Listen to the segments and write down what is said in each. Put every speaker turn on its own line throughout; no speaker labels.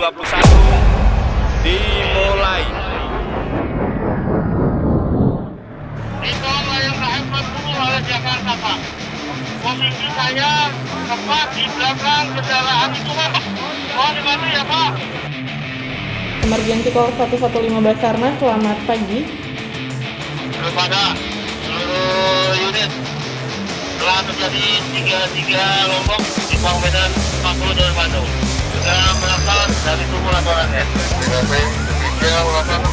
2021 dimulai.
Di tol layang KM40 arah Jakarta, Pak. Posisi saya tepat di belakang kendaraan itu, Pak. Mohon dibantu ya, Pak.
Emergency Call 115 Basarnas, selamat pagi.
Kepada seluruh unit telah terjadi tiga lombok di Pawang Medan 40 dari Bandung. Juga berasal dari tubuh laporan ya. Tiga laporan.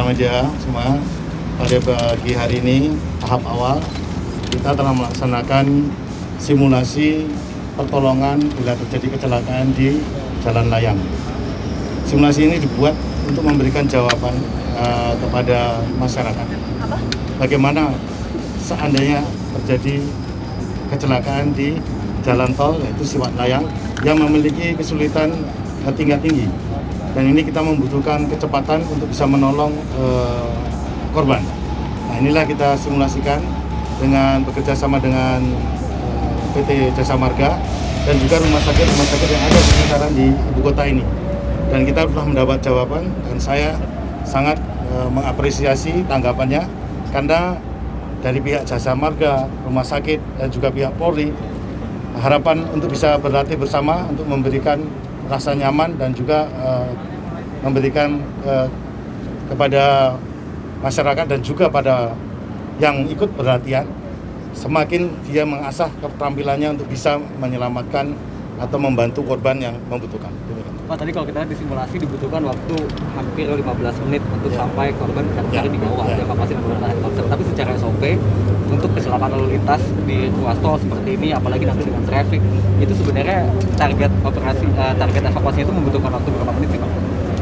Media semua, pada pagi hari ini tahap awal kita telah melaksanakan simulasi pertolongan bila terjadi kecelakaan di jalan layang. Simulasi ini dibuat untuk memberikan jawaban kepada masyarakat. Bagaimana seandainya terjadi kecelakaan di jalan tol yaitu Siwat Layang yang memiliki kesulitan tingkat tinggi. Dan ini kita membutuhkan kecepatan untuk bisa menolong korban. Nah, inilah kita simulasikan dengan bekerja sama dengan PT Jasa Marga dan juga rumah sakit yang ada di sekitaran di ibu kota ini. Dan kita telah mendapat jawaban dan saya sangat mengapresiasi tanggapannya karena dari pihak Jasa Marga, rumah sakit dan juga pihak Polri harapan untuk bisa berlatih bersama untuk memberikan rasa nyaman dan juga memberikan kepada masyarakat dan juga pada yang ikut berlatihan semakin dia mengasah keterampilannya untuk bisa menyelamatkan atau membantu korban yang membutuhkan.
Pak, tadi kalau kita lihat di simulasi dibutuhkan waktu hampir 15 menit untuk sampai korban benar-benar di bawah evakuasi menggunakan helikopter. Tapi secara SOP untuk kecelakaan lalu lintas di ruas tol seperti ini, apalagi nanti dengan traffic, itu sebenarnya target evakuasinya itu membutuhkan waktu berapa menit sih Pak?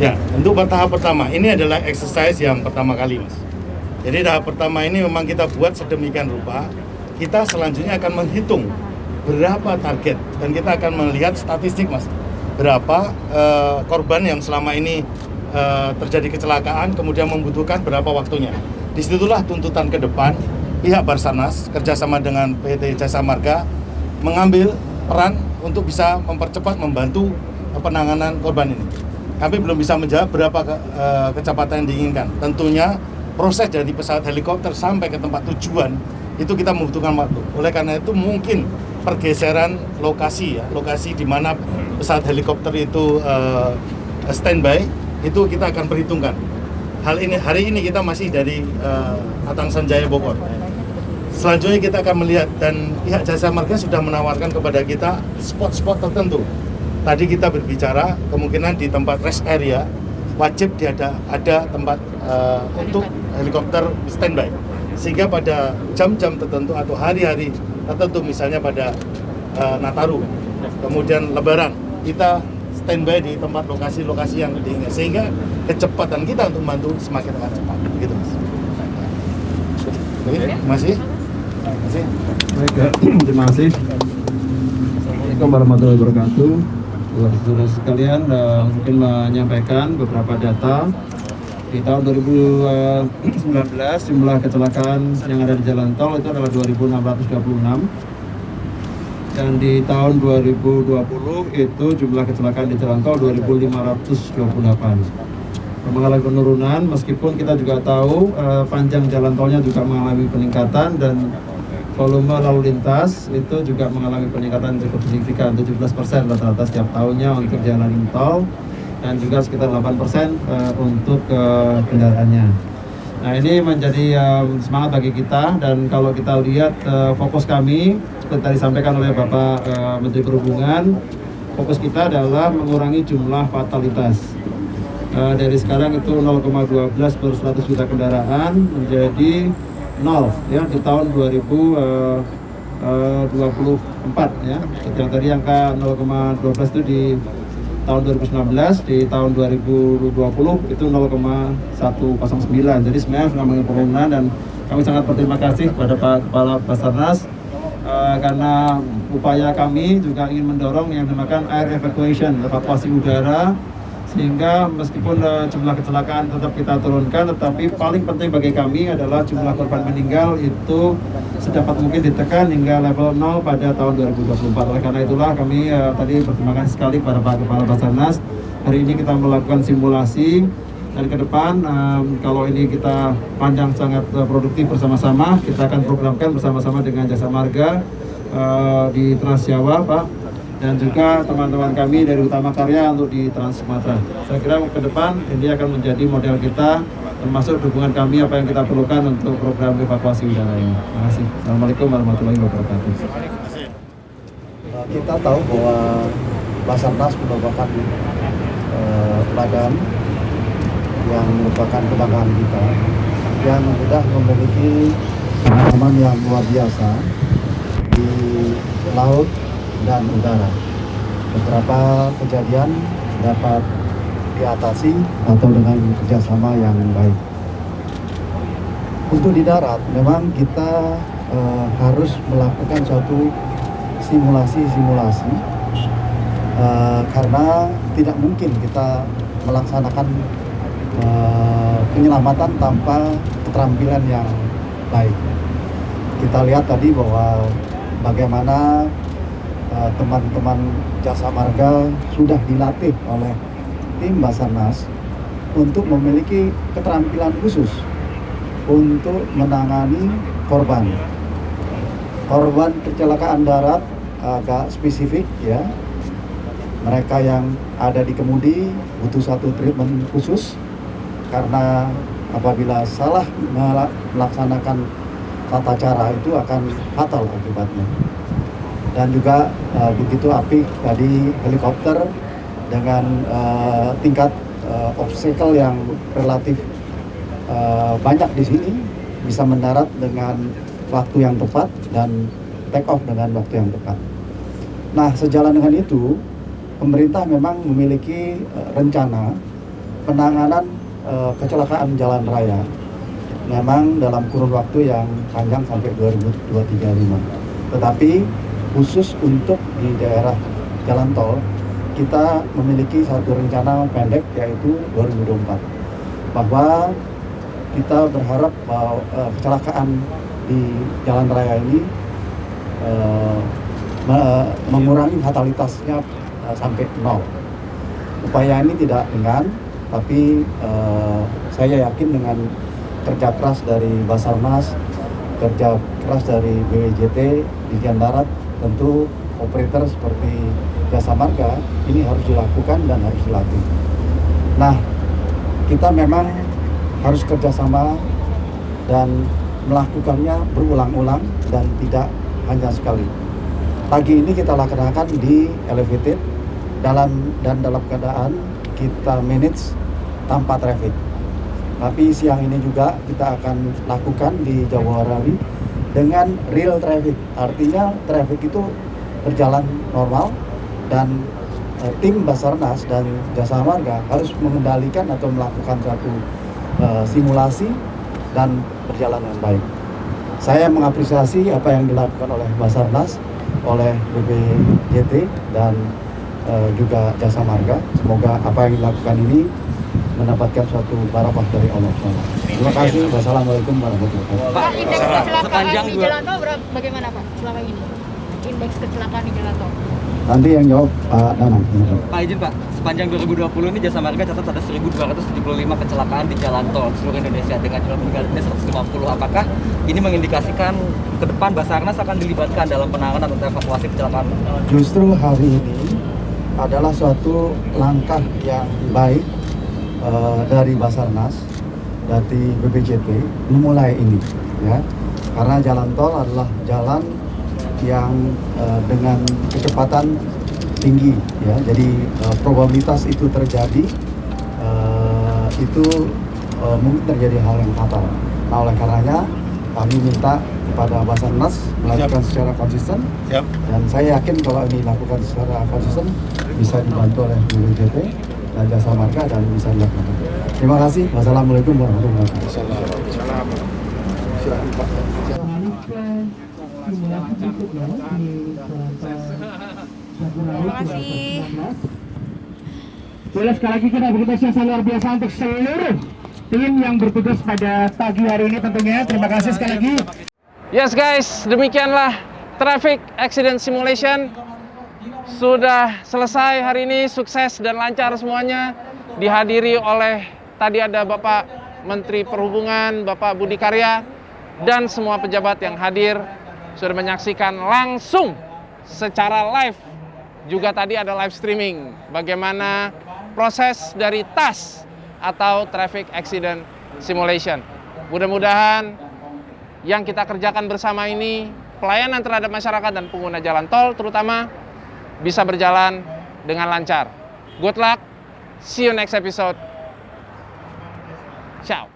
Ya, untuk tahap pertama ini adalah exercise yang pertama kali, Mas. Jadi tahap pertama ini memang kita buat sedemikian rupa. Kita selanjutnya akan menghitung berapa target dan kita akan melihat statistik, Mas. Berapa korban yang selama ini terjadi kecelakaan, kemudian membutuhkan berapa waktunya. Disitulah tuntutan ke depan pihak Basarnas kerjasama dengan PT Jasa Marga mengambil peran untuk bisa mempercepat membantu penanganan korban ini. Kami belum bisa menjawab berapa kecepatan yang diinginkan. Tentunya proses dari pesawat helikopter sampai ke tempat tujuan itu kita membutuhkan waktu. Oleh karena itu mungkin pergeseran lokasi di mana pesawat helikopter itu standby itu kita akan perhitungkan. Hari ini kita masih dari Atang Sanjaya Bogor. Selanjutnya kita akan melihat dan pihak Jasa Marga sudah menawarkan kepada kita spot-spot tertentu. Tadi kita berbicara kemungkinan di tempat rest area wajib ada tempat untuk helikopter standby. Sehingga pada jam-jam tertentu atau hari-hari tertentu, misalnya pada Nataru, kemudian Lebaran, kita standby di tempat lokasi-lokasi yang diingat, sehingga kecepatan kita untuk membantu semakin akan cepat. Begitu, Mas. Oke, masih?
Baik, terima kasih. Assalamualaikum warahmatullahi wabarakatuh. Saudara sekalian, mungkin menyampaikan beberapa data. Di tahun 2019 jumlah kecelakaan yang ada di jalan tol itu adalah 2.626, dan di tahun 2020 itu jumlah kecelakaan di jalan tol 2.528. Mengalami penurunan, meskipun kita juga tahu panjang jalan tolnya juga mengalami peningkatan dan volume lalu lintas itu juga mengalami peningkatan cukup signifikan, 17% rata-rata setiap tahunnya untuk jalan tol, dan juga sekitar 8% untuk kendaraannya. Nah, ini menjadi semangat bagi kita, dan kalau kita lihat fokus kami seperti tadi disampaikan oleh Bapak Menteri Perhubungan, fokus kita adalah mengurangi jumlah fatalitas. Dari sekarang itu 0,12 per 100 juta kendaraan menjadi 0 ya di tahun 2024 ya. Yang tadi angka 0,12 itu di tahun 2019, di tahun 2020 itu 0,109. Jadi sebenarnya sudah mengalami penurunan, dan kami sangat berterima kasih kepada Pak Kepala Basarnas karena upaya kami juga ingin mendorong yang dinamakan air evacuation, evakuasi udara, sehingga meskipun jumlah kecelakaan tetap kita turunkan, tetapi paling penting bagi kami adalah jumlah korban meninggal itu sedapat mungkin ditekan hingga level 0 pada tahun 2024. Oleh karena itulah kami tadi berterima kasih sekali kepada Pak Kepala Basarnas. Hari ini kita melakukan simulasi, dan ke depan kalau ini kita panjang sangat produktif bersama-sama, kita akan programkan bersama-sama dengan Jasa Marga di Trans Jawa, Pak, dan juga teman-teman kami dari Utama Karya untuk di Trans Sumatera. Saya kira ke depan ini akan menjadi model kita, termasuk dukungan kami apa yang kita perlukan untuk program evakuasi udara ini. Terima kasih. Assalamualaikum warahmatullahi wabarakatuh.
Kita tahu bahwa Basarnas merupakan badan yang merupakan kebanggaan kita, yang sudah memiliki pengalaman yang luar biasa di laut dan udara. Beberapa kejadian dapat diatasi atau dengan kerjasama yang baik. Untuk di darat, memang kita harus melakukan suatu simulasi karena tidak mungkin kita melaksanakan penyelamatan tanpa keterampilan yang baik. Kita lihat tadi bahwa bagaimana teman-teman Jasa Marga sudah dilatih oleh tim Basarnas untuk memiliki keterampilan khusus untuk menangani korban kecelakaan darat agak spesifik ya. Mereka yang ada di kemudi butuh satu treatment khusus karena apabila salah melaksanakan tata cara itu akan fatal akibatnya. dan juga begitu apik tadi helikopter dengan tingkat obstacle yang relatif banyak di sini bisa mendarat dengan waktu yang tepat dan take off dengan waktu yang tepat. Nah, sejalan dengan itu, pemerintah memang memiliki rencana penanganan kecelakaan jalan raya memang dalam kurun waktu yang panjang sampai 2035. Tetapi khusus untuk di daerah jalan tol, kita memiliki satu rencana pendek yaitu 2024. Bahwa kita berharap bahwa kecelakaan di jalan raya ini mengurangi fatalitasnya sampai 0. Upaya ini tidak ringan, tapi saya yakin dengan kerja keras dari Basarnas, kerja keras dari BWJT, Dirjen Darat, tentu operator seperti Jasa Marga ini harus dilakukan dan harus dilatih. Nah, kita memang harus kerjasama dan melakukannya berulang-ulang dan tidak hanya sekali. Pagi ini kita laksanakan di elevated dalam keadaan kita manage tanpa traffic. Tapi siang ini juga kita akan lakukan di Jawa Rawi dengan real traffic. Artinya traffic itu berjalan normal dan tim Basarnas dan Jasa Marga harus mengendalikan atau melakukan suatu simulasi dan berjalan dengan baik. Saya mengapresiasi apa yang dilakukan oleh Basarnas, oleh BPJT dan juga Jasa Marga. Semoga apa yang dilakukan ini mendapatkan suatu barakah dari Allah SWT. Terima kasih. Wassalamualaikum warahmatullahi wabarakatuh.
Pak, indeks kecelakaan
sepanjang
di jalan tol bagaimana Pak selama ini? Indeks kecelakaan di jalan tol.
Nanti yang jawab Pak Danang.
Pak izin Pak, sepanjang 2020 ini Jasa Marga catat ada 1.275 kecelakaan di jalan tol seluruh Indonesia dengan jumlah meninggalnya 150. Apakah ini mengindikasikan ke depan Basarnas akan dilibatkan dalam penanganan atau evakuasi kecelakaan?
Justru hari ini adalah suatu langkah yang baik dari Basarnas, dari BPJT memulai ini, ya, karena jalan tol adalah jalan yang dengan kecepatan tinggi, ya, jadi probabilitas itu terjadi itu mungkin terjadi hal yang fatal. Nah, oleh karenanya kami minta kepada Basarnas melakukan secara konsisten, dan saya yakin kalau ini dilakukan secara konsisten bisa dibantu oleh BPJT dan Jasa Marga dan bisa dilakukan. Terima kasih. Wassalamualaikum warahmatullahi wabarakatuh. Silakan Pak.
Terima kasih.
Boleh sekali lagi kita beri apresiasi luar biasa untuk seluruh tim yang bertugas pada pagi hari ini tentunya. Terima kasih sekali lagi.
Yes guys, demikianlah Traffic Accident Simulation sudah selesai hari ini, sukses dan lancar semuanya. Dihadiri oleh tadi ada Bapak Menteri Perhubungan, Bapak Budi Karya, dan semua pejabat yang hadir sudah menyaksikan langsung secara live. Juga tadi ada live streaming bagaimana proses dari TAS atau Traffic Accident Simulation. Mudah-mudahan yang kita kerjakan bersama ini, pelayanan terhadap masyarakat dan pengguna jalan tol terutama, bisa berjalan dengan lancar. Good luck, see you next episode. Ciao.